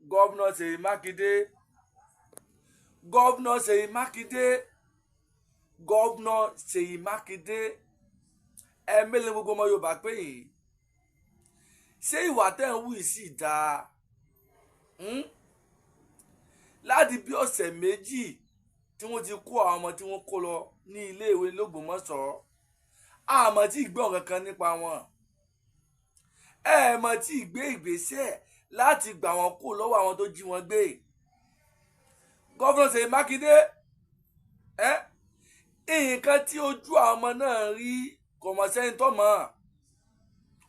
Governor Seyi Makinde, Governor Seyi Makinde, Governor Seyi Makinde. Mélòó gbogbo ọmọ Yorùbá pé yìí ṣé ìwà tẹ́ ń wù yìí sì dáa láti bí ọ̀sẹ̀ méjì tí wọ́n ti kó àwọn ọmọ tí wọ́n kó lọ ní iléèwé l'Ógbómọ̀ṣọ́ àmọ́ tí ìgbọ́n kankan nípa wọn ẹ̀ẹ̀mọ̀ tí ìgbé ìgbésẹ̀ láti gbà wọ́n kó lọ́wọ́ àwọn tó jí wọn gbé. Gọ́vnà Seyi Makinde nǹkan tí ojú àwọn ọmọ náà rí kò mọ̀ sẹ́yìn tó mọ̀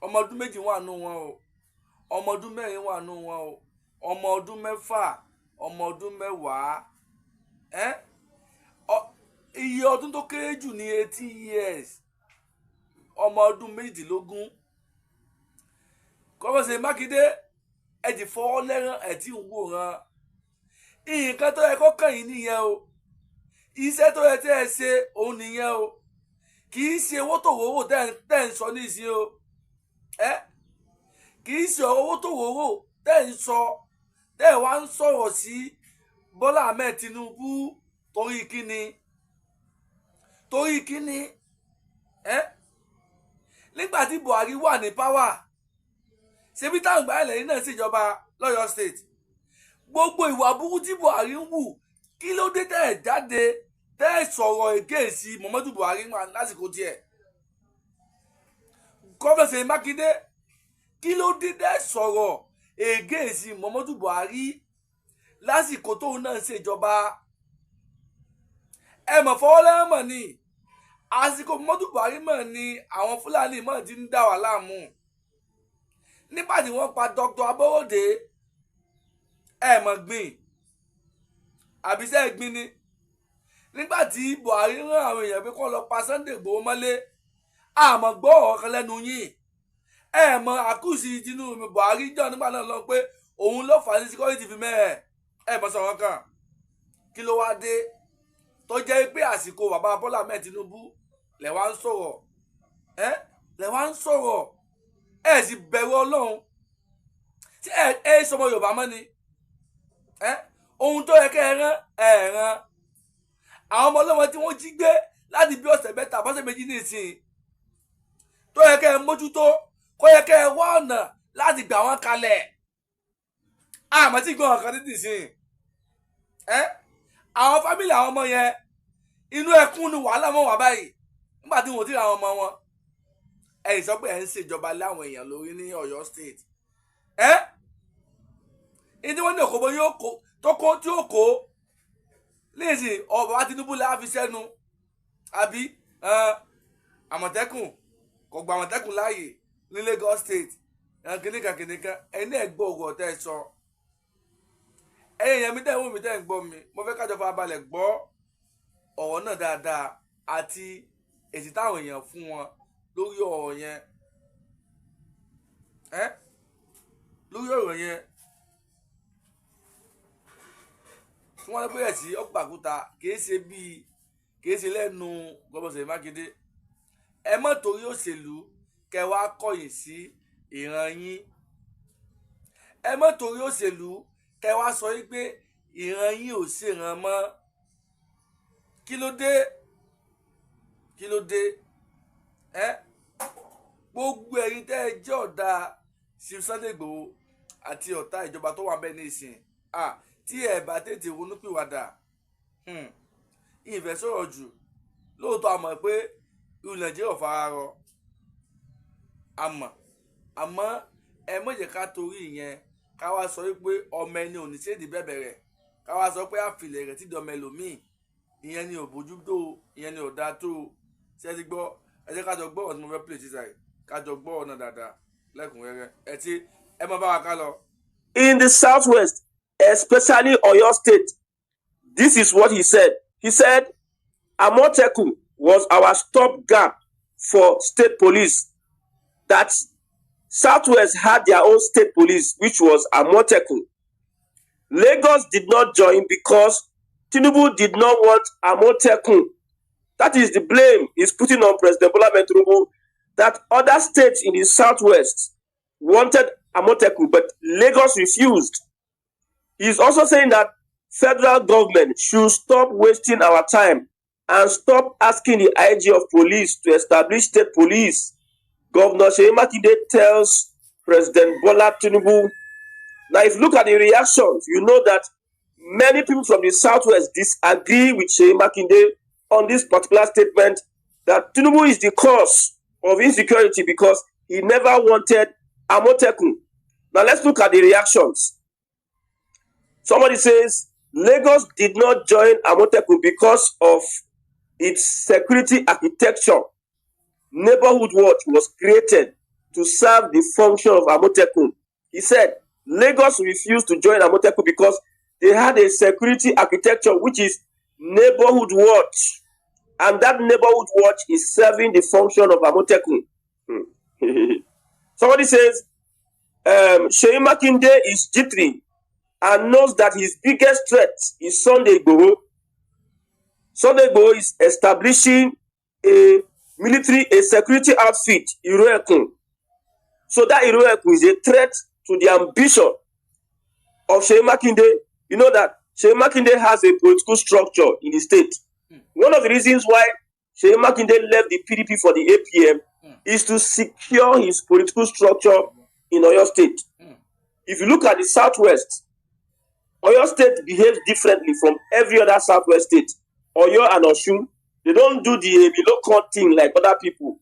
ọmọ ọdún méjì wà nù wọn o ọmọ ọdún mẹ́rin wà nù wọn o ọmọ ọdún mẹ́fà ọmọ ọdún mẹ́wàá iye ọdún tó kéré jù ní 18 years ọmọ ọdún méjìdínlógún. Gọ́vnà Seyi Makinde ẹ ti fọwọ́ lẹ́rán ẹ̀ tí ń wòran nǹkan tó yẹ kó kàn yín nìyẹn o iṣẹ́ tó yẹ tẹ́ ẹ ṣe òun nìyẹn o kì í ṣe owó tó wòwò tẹ́ ń sọ nísìnyí o kì í ṣe owó tó wòwò tẹ́ ń sọ tẹ́ ẹ wá ń sọ̀rọ̀ sí Bọ́lá Ahmed Tinubu torí kíni nígbà tí Buhari wà ní power ṣebí táwọn ìgbà ẹlẹ́yìn náà ṣèjọba lọ́yọ̀ state gbogbo ìwà burúkú tí Buhari ń wù kí ló dé tẹ́ ẹ̀ jáde tẹ́ ẹ̀ sọ̀rọ̀ èké sí Muhammadu Buhari lásìkò tiẹ̀. Gọ́vnà Seyi Makinde kí ló dé tẹ́ ẹ̀ sọ̀rọ̀ èké sí Muhammadu Buhari lásìkò tóun náà ṣèjọba. ẹ mọ̀ fọwọ́lẹ́rán mọ̀ ni àsìkò Muhammadu Buhari mọ̀ ni àwọn Fúlàní mọ̀ ti ń dà wá láàmú nígbà tí wọ́n pa Dr. Aborode ẹ mọ̀ gbìn àbíṣẹ́ ìgbín ni nígbà tí Buhari rán àwọn èèyàn pé kó lọ pa Sunday Igboho mọ́lé àmọ́ gbọ́ ọ̀kan lẹ́nu yín ẹ mọ̀ àkúùsì Tinubu Buhari jọ nígbà náà lọ pé òun ló fà á ní security fi mẹ́ẹ̀ ẹ mọ̀ sọ̀rọ̀ kan kí ló wá dé tó jẹ́ pé àsìkò bàbá Bọ́lá Ahmed Tinubu lẹ̀ wá ń sọ̀rọ̀ ẹ sì bẹ̀rù Ọlọ́run tí ẹ sọmọ Yorùbá mọ́ ni ohun tó yẹ kẹ́ ẹ rán àwọn ọmọ ọlọ́mọ tí wọ́n jí gbé láti bí ọ̀sẹ̀ mẹ́ta bọ́sẹ̀ méjì nìsín tó yẹ kẹ́ ẹ mójútó kó yẹ kẹ́ ẹ wá ọ̀nà láti gbà wọ́n kalẹ̀ àmọ́ tí gbọ́n ọ̀kan títì sí àwọn fámìlì àwọn ọmọ yẹn inú ẹkún ni wàhálà mọ́ wà báyìí nígbà tí wọ́n ti ra àwọn ọmọ wọn ẹ̀yìn sọ pé ẹ̀ ń ṣèjọba láwọn èèyàn lórí ní Ọ̀yọ́ state ìdí wọn ní òkòbó yóò kó tó kó tí ó kó léèsì ọba Tinubu la fi sẹ́nu àbí Àmọ̀tẹ́kùn kò gba Àmọ̀tẹ́kùn láàyè ní Lagos state kìnìkan ẹni ẹgbẹ́ ògùn ọ̀tẹ́ sọ ẹ̀yìn yẹn mi tẹ́ ń wò mí tẹ́ ń gbọ́ mi mo fẹ́ kájọ farabalẹ̀ gbọ́ ọ̀rọ̀ náà dáadáa àti èsì táwọn èèyàn fún wọn lórí ọ̀rọ̀ yẹn lórí ọ̀rọ̀ yẹn tí wọ́n lọ bẹ̀rẹ̀ sí ọgbàkúta kìí ṣe lẹ́nu Gọ́vnà Seyi Makinde ẹ mọ̀ torí òṣèlú kẹwàá kọ̀yìn sí ìran yín ẹ mọ̀ torí òṣèlú kẹwàá sọ wípé ìran yín ò ṣèràn mọ́ kí ló dé gbogbo ẹ̀yin tẹ́ ẹ jẹ́ ọ̀dà Sunday Igboho àti ọ̀tá ìjọba tó wà bẹ́ẹ̀ ní ìsìn tí ẹ bá tètè ronúpìwàdà ìfẹ́ sọ̀rọ̀ jù lóòótọ́ àmọ́ pé ìlú Nàìjíríà fara rọ àmọ́ ẹ má jẹ́ ká torí ìyẹn ká wá sọ pé ọmọ ẹni ò ní ṣèdí bẹ̀bẹ̀ rẹ̀ ká wá sọ pé àfilẹ̀ rẹ̀ ti dọ̀mọ ẹlòmíì ìyẹn ni ò bójú tó ìyẹn ni ò dáa tó ṣe ti gbọ́ ẹ jẹ́ ká jọ gbọ́ ọ̀nà tí mo fẹ́ play títà yìí ká jọ gbọ́ ọ̀nà dáadáa lẹ́kùnrẹ́rẹ́ ẹ má bá wa ká lọ. In the southwest, especially Oyo State, this is what he said. He said, Amotekun was our stopgap for state police. That Southwest had their own state police, which was Amotekun. Lagos did not join because Tinubu did not want Amotekun. That is the blame he's putting on President Bola Ahmed Tinubu, that other states in the Southwest wanted Amotekun, but Lagos refused. He's also saying that federal government should stop wasting our time and stop asking the IG of police to establish state police. Governor Seyi Makinde tells President Bola Tinubu. Now, if you look at the reactions, you know that many people from the Southwest disagree with Seyi Makinde on this particular statement that Tinubu is the cause of insecurity because he never wanted Amotekun. Now, let's look at the reactions. Somebody says, Lagos did not join Amotekun because of its security architecture. Neighborhood Watch was created to serve the function of Amotekun. He said, Lagos refused to join Amotekun because they had a security architecture which is Neighborhood Watch. And that Neighborhood Watch is serving the function of Amotekun. Somebody says, Seyi Makinde is jittery and knows that his biggest threat is Sunday Igboho. Sunday Igboho is establishing a security outfit, Iroekun. So that Iroekun is a threat to the ambition of Seyi Makinde. You know that Seyi Makinde has a political structure in the state. One of the reasons why Seyi Makinde left the PDP for the APM is to secure his political structure in Oyo State. If you look at the Southwest, Oyo State behaves differently from every other Southwest state. Oyo and Osun, they don't do the below thing like other people.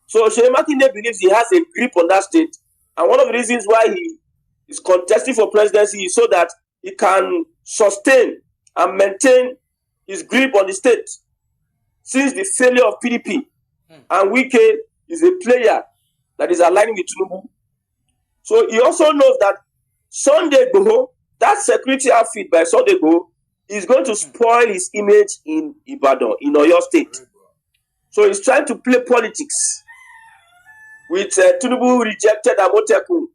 So Seyi Makinde believes he has a grip on that state. And one of the reasons why he is contesting for presidency is so that he can sustain and maintain his grip on the state. Since the failure of PDP, and Wike is a player that is aligning with Tinubu. So he also knows that Sunday Igboho, that security outfit by Sunday Igboho, is going to spoil his image in Ibadan, in Oyo State. So he's trying to play politics with Tinubu rejected Amotekun.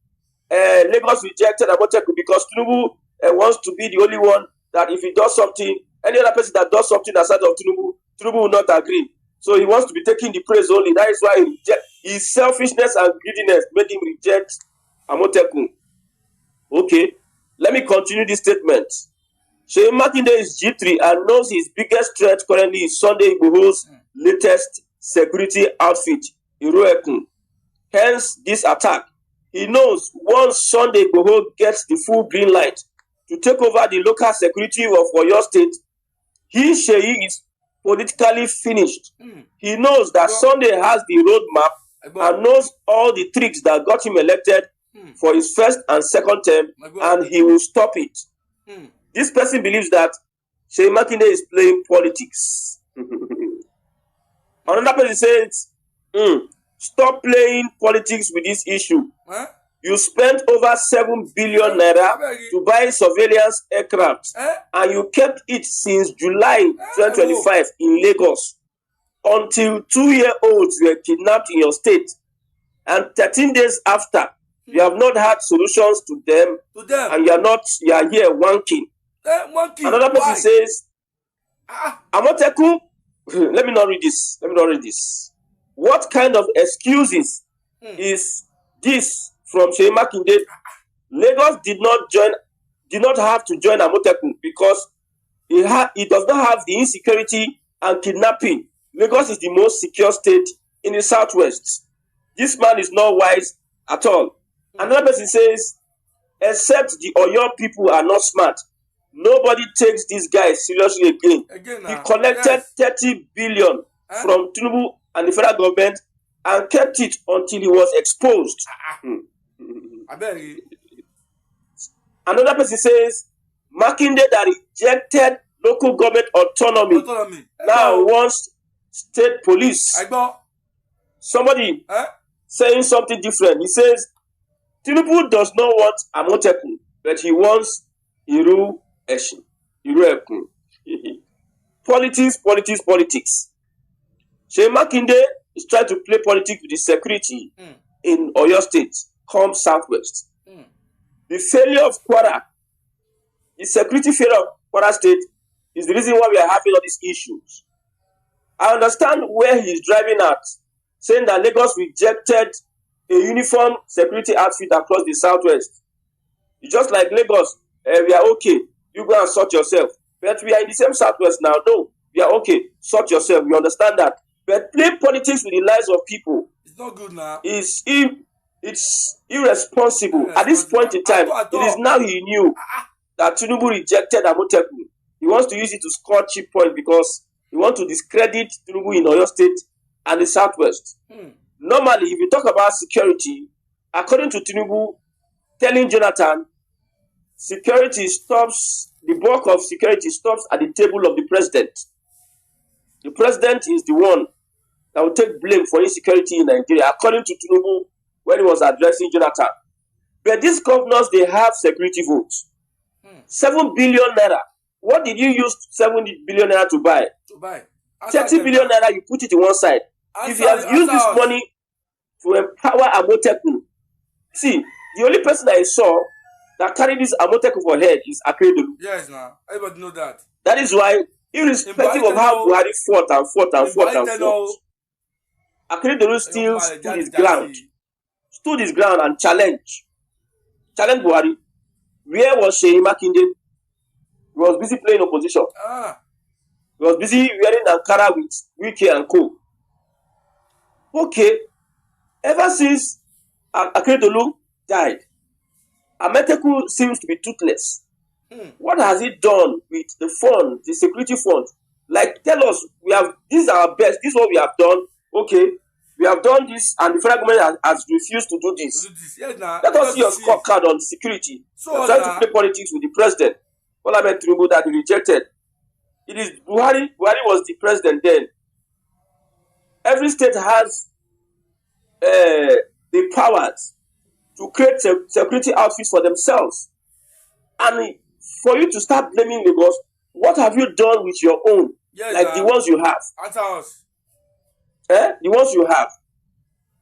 Lagos rejected Amotekun because Tinubu wants to be the only one that if he does something, any other person that does something aside of Tinubu, Tinubu will not agree. So he wants to be taking the praise only. That is why his selfishness and greediness made him reject Amotekun. Okay, let me continue this statement. Seyi Makinde is jittery and knows his biggest threat currently is Sunday Igboho's latest security outfit, Iroekun. Hence this attack. He knows once Sunday Igboho gets the full green light to take over the local security of Oyo State, he, Seyi, is politically finished. He knows that Sunday has the roadmap and knows all the tricks that got him elected for his first and second term, and he will stop it. This person believes that Seyi Makinde is playing politics. Another person says, stop playing politics with this issue. You spent over 7 billion naira to buy surveillance aircraft, and you kept it since July 2025 in Lagos until 2-year-olds were kidnapped in your state, and 13 days after, you have not had solutions to them. And you are here wanking. Another person says, Amotekun, let me not read this. What kind of excuses is this from Seyi Makinde? Lagos did not have to join Amotekun because it does not have the insecurity and kidnapping. Lagos is the most secure state in the Southwest. This man is not wise at all. Another person says, except the Oyo people are not smart. Nobody takes this guy seriously again. He collected 30 billion from Tinubu and the federal government and kept it until he was exposed. Another person says, Makinde that rejected local government autonomy now wants state police. Somebody saying something different. He says, Tinubu does not want Amotekun, but he wants Iroekun. Politics. Seyi Makinde is trying to play politics with the security in Oyo State, come Southwest. The failure of Kwara, the security failure of Kwara State is the reason why we are having all these issues. I understand where he is driving at, saying that Lagos rejected a uniform security outfit across the Southwest. It's just like Lagos we are okay. You go and sort yourself. But we are in the same Southwest now. No, we are okay. Sort yourself. We understand that. But play politics with the lives of people. It's not good now. It's irresponsible. At this point in time, it is now he knew that Tinubu rejected Amotekun. He wants to use it to score cheap points because he wants to discredit Tinubu in Oyo State and the Southwest. Normally, if you talk about security, according to Tinubu, telling Jonathan, the bulk of security stops at the table of the president. The president is the one that will take blame for insecurity in Nigeria, according to Tinubu when he was addressing Jonathan. But these governors, they have security votes. 7 billion naira. What did you use 7 billion naira to buy? 30 billion naira, you put it in one side. If you have used this money to empower Amotekun, see, the only person I saw that carried this Amotekun for head is Akeredolu. Yes, now everybody know that. That is why, irrespective of how Buhari fought, Akeredolu still stood his ground and challenged Buhari. Where was Seyi Makinde? He was busy playing opposition. He was busy wearing Ankara with Wike and Co. Okay, ever since Akeredolu died, Amotekun seems to be toothless. What has it done with the fund, the security fund? Like, tell us, this is our best, this is what we have done. Okay, we have done this, and the federal government has refused to do this. Yes, nah, let us see your scorecard on security. So trying to play politics with the president. Bola Ahmed Tinubu that he rejected. It is Buhari. Buhari was the president then. Every state has the powers to create security outfits for themselves. And for you to start blaming Lagos, what have you done with your own? Yes, like the ones you have. The ones you have.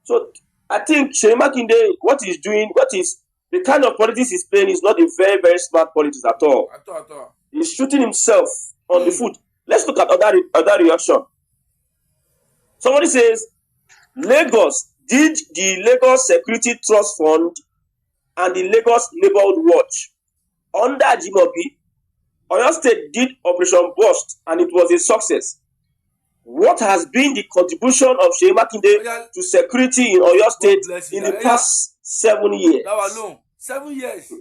So I think Seyi Makinde, what he's doing, the kind of politics he's playing is not a very, very smart politics at all. He's shooting himself on the foot. Let's look at other reaction. Somebody says, Lagos, did the Lagos Security Trust Fund and the Lagos Neighborhood Watch under Ajimobi, Oyo State did Operation Burst and it was a success. What has been the contribution of Seyi Makinde to security in Oyo State in the past 7 years? 7 years.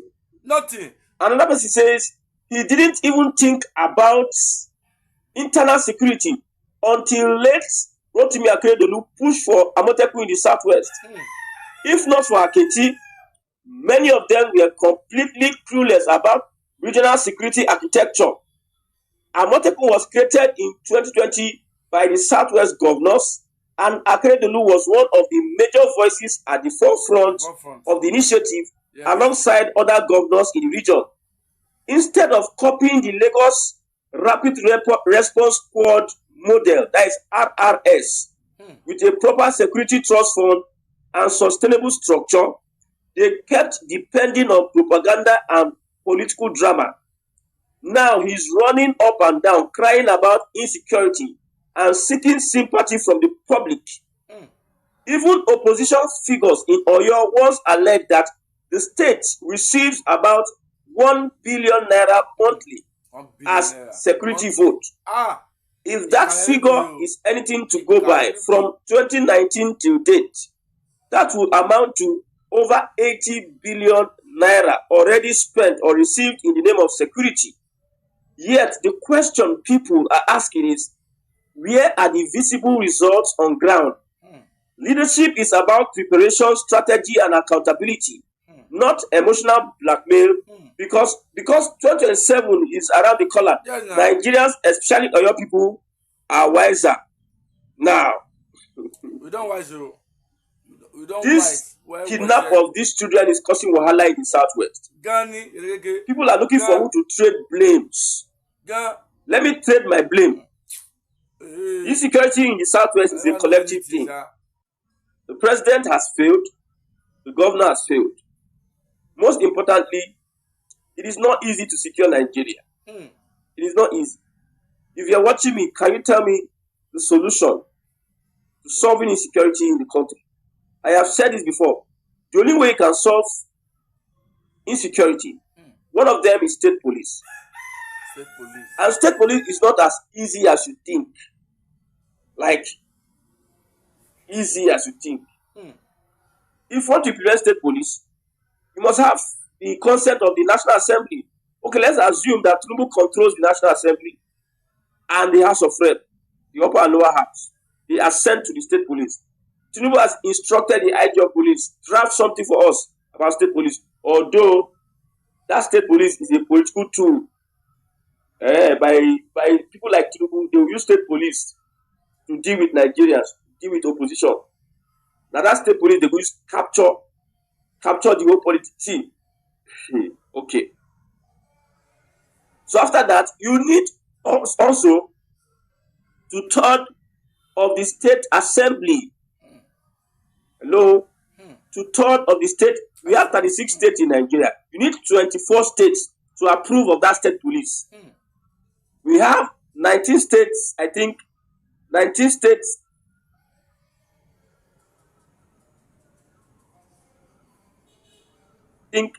Nothing. Another person says he didn't even think about internal security until late Rotimi Akeredolu pushed for Amotekun in the Southwest. If not for Aketi, many of them were completely clueless about regional security architecture. Amotekun was created in 2020 by the Southwest governors, and Akeredolu was one of the major voices at the forefront of the initiative, alongside other governors in the region. Instead of copying the Lagos Rapid Response Squad model, that is RRS, with a proper security trust fund and sustainable structure, they kept depending on propaganda and political drama. Now he's running up and down, crying about insecurity and seeking sympathy from the public. Even opposition figures in Oyo once alleged that the state receives about 1 billion naira monthly as security vote. If that figure is anything to go by, from 2019 till date, that would amount to over 80 billion naira already spent or received in the name of security. Yet the question people are asking is, where are the visible results on ground? Leadership is about preparation, strategy, and accountability, not emotional blackmail, because 2027 is around the corner. Nigerians, especially Oyo people, are wiser now. We don't wise. This kidnap of these children is causing wahala in the Southwest. People are looking for who to trade blames. Let me trade my blame. Insecurity in the Southwest is a collective thing. The president has failed. The governor has failed. Most importantly, it is not easy to secure Nigeria. It is not easy. If you are watching me, can you tell me the solution to solving insecurity in the country? I have said this before. The only way you can solve insecurity One of them is state police. State police. And state police is not as easy as you think. Like, easy as you think. If you want to implement state police, you must have the consent of the National Assembly. Okay, let's assume that Tinubu controls the National Assembly and the House of Rep, the upper and lower house. They are sent to the state police. Tinubu has instructed the IG of police, draft something for us about state police. Although that state police is a political tool by people like Tinubu, they will use state police to deal with Nigerians, deal with opposition. Now that state police, they will use capture the whole politics team. Okay. So after that, you need also 2/3 of the state assembly. Hello? 2/3 of the state. We have 36 states in Nigeria. You need 24 states to approve of that state police. We have 19 states, I think. 19 states. I think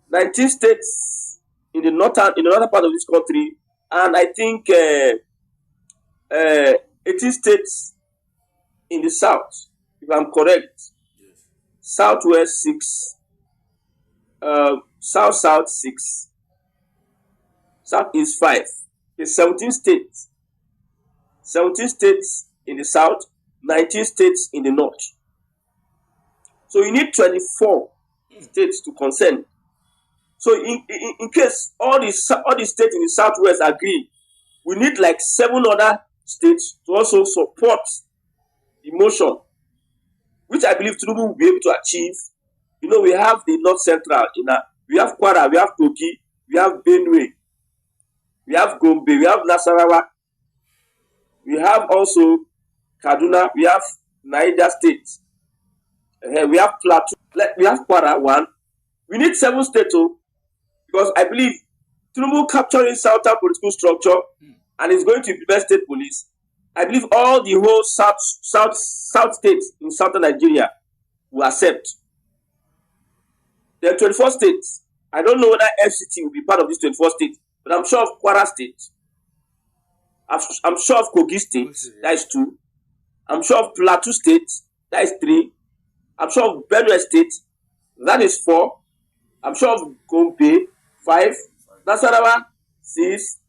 19 states in the northern part of this country, and I think 18 states in the south, if I'm correct. Yes. Southwest 6, South 6, South is 5. It's 17 states. 17 states in the south, 19 states in the north. So you need 24 states to consent. So in case all the states in the southwest agree, we need like 7 other states to also support the motion, which I believe Tinubu will be able to achieve. You know, we have the North Central, we have Kwara, we have Kogi, we have Benue, we have Gombe, we have Nasarawa, we have also Kaduna, we have Niger State, we have Plateau, we have Kwara 1. We need 7 states, because I believe Tinubu capturing southern political structure and is going to implement state police. I believe all the whole south states in southern Nigeria will accept. There are 24 states. I don't know whether FCT will be part of these 24 states, but I'm sure of Kwara State. I'm sure of Kogi State, that is 2. I'm sure of Plateau State, that is 3. I'm sure of Benue State, that is 4. I'm sure of Gombe, 5. Nasarawa, 6.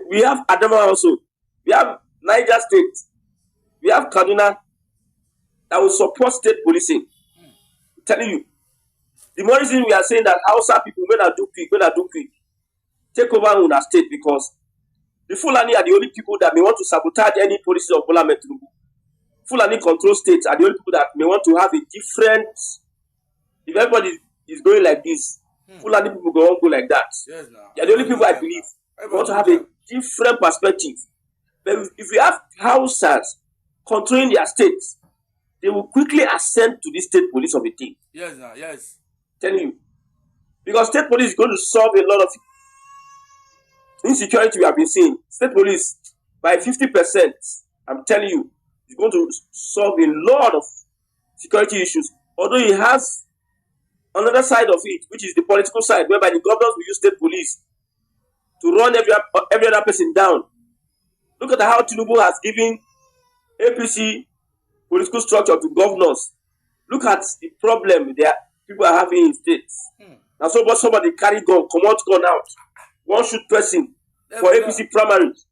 We have Adamawa also. We have Niger State. We have Kaduna that will support state policing. I'm telling you. The more reason we are saying that Hausa people, when I do quick, take over Una State, because the Fulani are the only people that may want to sabotage any policy of Bola Ahmed Tinubu. Fulani control states are the only people that may want to have a different. If everybody is going like this, Fulani people won't go like that. Yes, they are the only people I believe want to have a different perspective. But if we have Hausas controlling their states, they will quickly ascend to the state police of a thing. Yes, yes. Telling you. Because state police is going to solve a lot of insecurity we have been seeing. State police, by 50%, I'm telling you, is going to solve a lot of security issues. Although it has another side of it, which is the political side, whereby the governors will use state police to run every other person down. Look at how Tinubu has given APC political structure to governors. Look at the problem people are having in states. Now somebody carry gun, come out. One shoot person for APC primaries.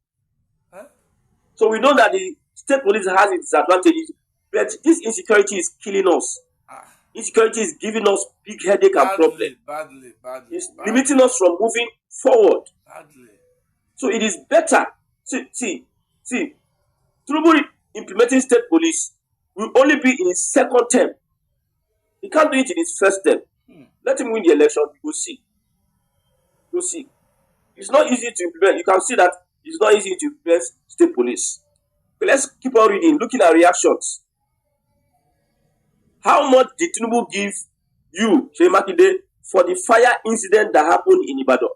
So we know that the state police has its advantages, but this insecurity is killing us. Insecurity is giving us big headache and problem. Badly. It's limiting us from moving forward. Badly. So it is better. See, Tinubu implementing state police will only be in his second term. He can't do it in his first term. Let him win the election. We'll see. It's not easy to implement. You can see that it's not easy to implement state police. But let's keep on reading, looking at reactions. How much did Tinubu give you, Seyi Makinde, for the fire incident that happened in Ibadan?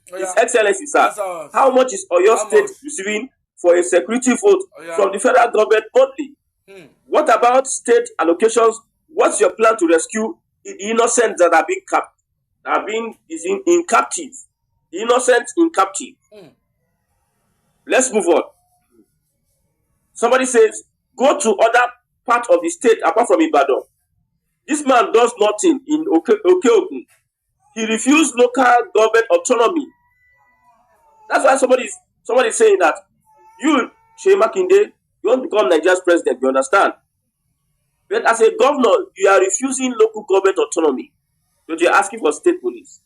His Excellency, sir, how much is Oyo State receiving for a security vote from the federal government only? What about state allocations? What's your plan to rescue the innocents that are being is in captive. The innocent in captive. Let's move on. Somebody says, go to other part of the state apart from Ibadan. This man does nothing in Okeogun. He refused local government autonomy. That's why somebody is saying that you, Seyi Makinde, you want to become Nigeria's president, you understand? But as a governor, you are refusing local government autonomy. But you're asking for state police.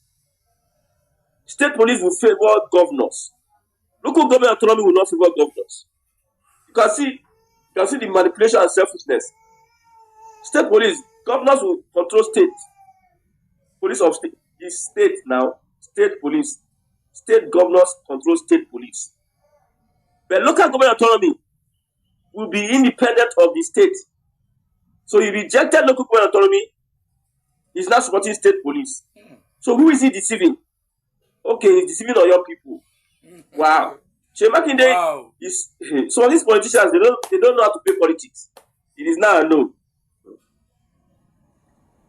State police will favor governors. Local government autonomy will not favor governors. You can see the manipulation and selfishness. State police, governors will control state. Police of state is state now. State police. State governors control state police. But local government autonomy will be independent of the state. So he rejected local government autonomy. He's not supporting state police. So who is he deceiving? Okay, he's deceiving all your people. Wow. Seyi Makinde is some of these politicians, they don't know how to play politics. It is now a no.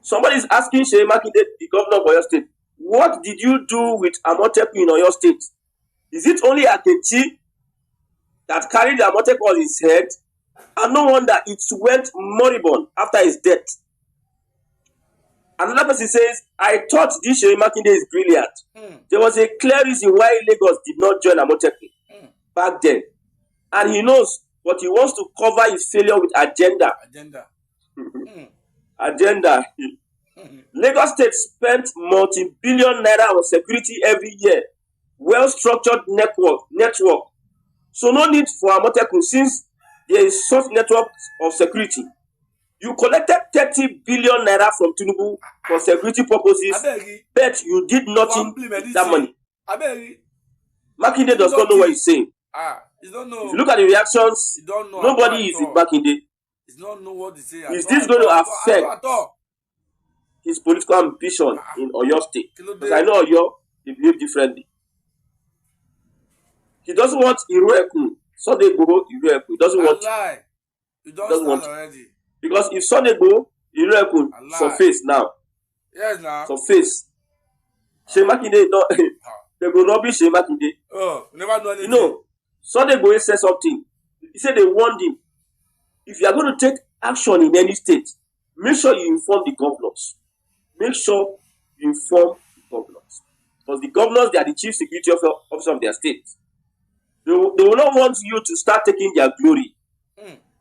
Somebody is asking Seyi Makinde, the governor of Oyo State, what did you do with Amotekun in Oyo State? Is it only Akechi that carried the Amotekun on his head? And no wonder it went moribund after his death. Another person says, I thought this Seyi Makinde is brilliant. There was a clear reason why Lagos did not join Amotekun back then. And he knows, but he wants to cover his failure with agenda. Agenda. Lagos State spent multi-billion naira on security every year. Well-structured network. So no need for Amotekun since there is such network of security. You collected 30 billion naira from Tinubu for security purposes, but you did nothing with that money. Makinde does not know what he's saying. He don't know. If you look at the reactions, nobody is with Makinde. He don't know what to say. Is this going to affect his political ambition in Oyo State? Because I know Oyo, they behave differently. He doesn't want Iruekun. Sunday go Iruekun. He doesn't want. You don't want already. Because if Sunday go Iruekun surface now. Yes, now. Surface. Seyi Makinde, no, they go rubbish Seyi Makinde. Oh, never do anything. You know, Sunday go say something. He said they warned him. If you are going to take action in any state, make sure you inform the governors. Make sure you inform the governors. Because the governors, they are the chief security officer of their state. They will not want you to start taking their glory.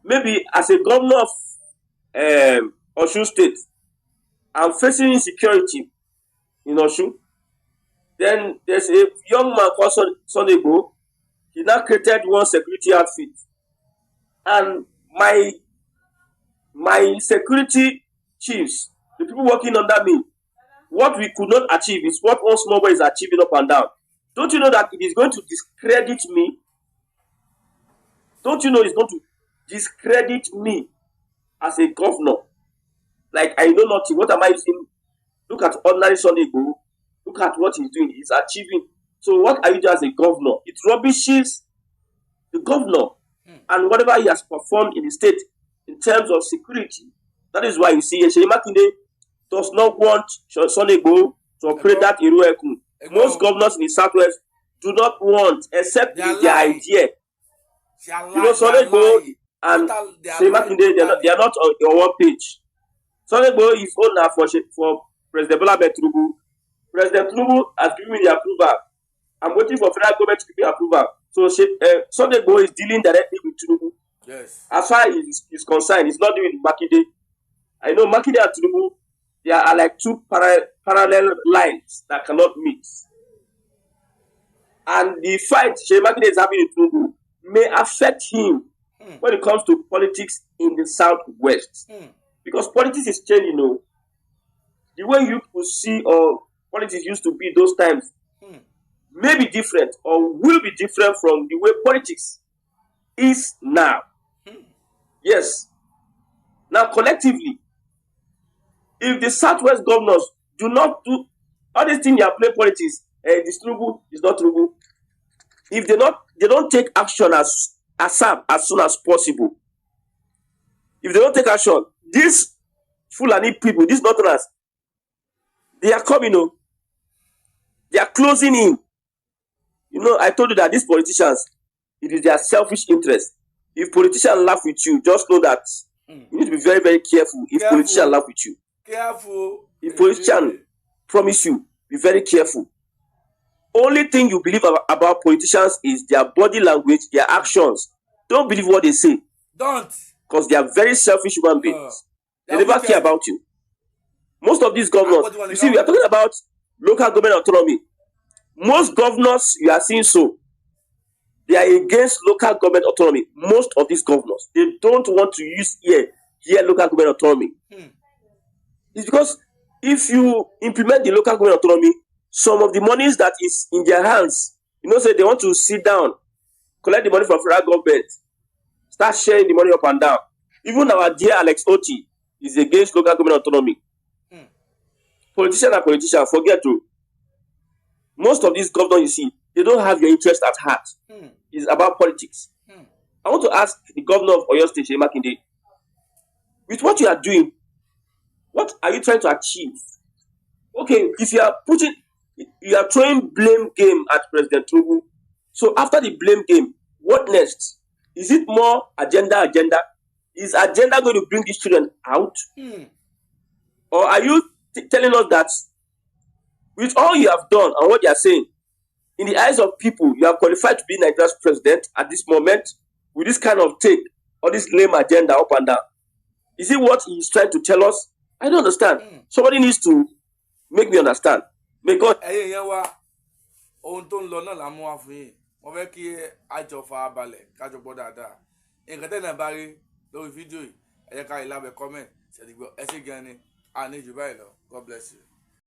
Maybe as a governor of Osun State, I'm facing insecurity in Osun. Then there's a young man called Sunday Igboho. He now created one security outfit. And my security chiefs, the people working under me, what we could not achieve is what one small boy is achieving up and down. Don't you know that it is going to discredit me? Don't you know it's going to discredit me as a governor? Like, I know nothing. What am I saying? Look at ordinary Sunday Igboho. Look at what he's doing. He's achieving. So what are you doing as a governor? It rubbishes the governor and whatever he has performed in the state in terms of security. That is why you see Seyi Makinde does not want Sunday Igboho to operate that Iruekun. Most governors in the southwest do not want, except with their idea. You know, Sunday Igboho and Seyi Makinde, they are not on your one page. Sunday Igboho is owner for President Bola Tinubu. President Tinubu has given me the approval. I'm waiting for federal government to give me approval. So Sunday Igboho is dealing directly with Tinubu. Yes. As far as he's concerned, he's not doing Makinde. I know Makinde and Tinubu, they are like two parallel lines that cannot meet. And the fight Seyi Makinde is having in Tinubu may affect him when it comes to politics in the southwest. Because politics is changing, you know. The way you could see or politics used to be those times may be different or will be different from the way politics is now. Yes. Now, collectively, if the southwest governors do not do all these things, you are playing politics, this Tinubu is not Tinubu. If they don't take action as soon as possible. If they don't take action, these Fulani people, these Northerners, they are coming. closing in. You know, I told you that these politicians, it is their selfish interest. If politicians laugh with you, just know that you need to be very, very careful if politicians laugh with you. Careful. If politicians promise you, be very careful. Only thing you believe about politicians is their body language, their actions. Don't believe what they say. Don't. Because they are very selfish human beings. They never care about you. Most of these governors, you see, we are talking about local government autonomy. Most governors you are seeing so, they are against local government autonomy. Most of these governors, they don't want to use here local government autonomy. It's because if you implement the local government autonomy, some of the monies that is in their hands, you know, say they want to sit down, collect the money from federal government, start sharing the money up and down. Even our dear Alex Oti is against local government autonomy. Politicians are politicians, forget to. Most of these governors you see, they don't have your interest at heart. It's about politics. I want to ask the governor of Oyo State, Seyi Makinde, with what you are doing, what are you trying to achieve? Okay, if you are throwing blame game at President Titu. So after the blame game, what next? Is it more agenda? Is agenda going to bring these children out? Or are you telling us that with all you have done and what you are saying, in the eyes of people, you are qualified to be Nigeria's president at this moment with this kind of take or this lame agenda up and down? Is it what he is trying to tell us? I don't understand. Somebody needs to make me understand. May God. Ohun tó ń lọ náà la mú wá fún yín. Mo fẹ́ kí àjọ fara balẹ̀ kájọ gbọ́ dáadáa. Nǹkan tẹ́ náà bá rí lórí fídíò yìí, ẹ jẹ́ ká rí lábẹ́ comment. Ṣé ti gbọ́? Ẹ ṣé gan ni. A ní jù báyìí lọ. God bless you.